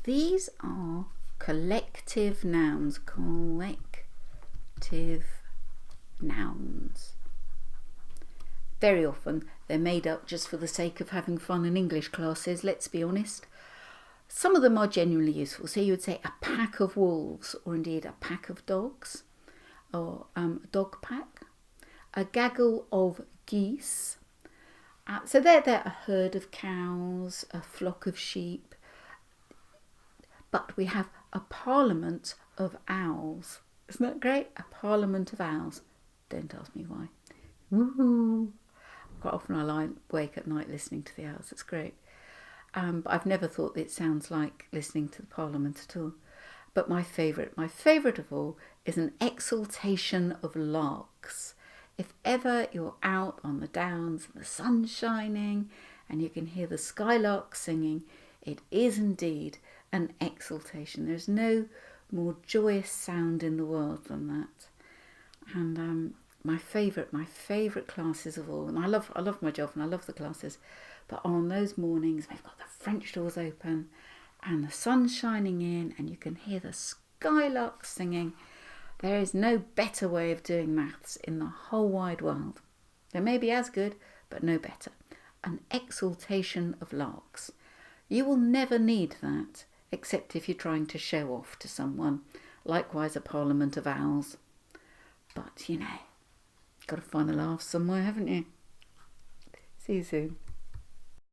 These are collective nouns. Collective nouns. Very often they're made up just for the sake of having fun in English classes, let's be honest. Some of them are genuinely useful. So you would say a pack of wolves, or indeed a pack of dogs, or a dog pack. A gaggle of geese. So they're a herd of cows, a flock of sheep. But we have a parliament of owls. Isn't that great? A parliament of owls. Don't ask me why. Woo! Quite often I lie awake at night listening to the owls. It's great. But I've never thought it sounds like listening to the Parliament at all. But my favourite of all is an exultation of larks. If ever you're out on the downs and the sun's shining and you can hear the skylarks singing, it is indeed an exultation. There's no more joyous sound in the world than that. And my favourite classes of all, and I love my job and I love the classes, but on those mornings we've got the French doors open and the sun's shining in and you can hear the skylarks singing. There is no better way of doing maths in the whole wide world. They may be as good, but no better. An exultation of larks. You will never need that, except if you're trying to show off to someone. Likewise, a parliament of owls. But, got to find a laugh somewhere, haven't you? See you soon.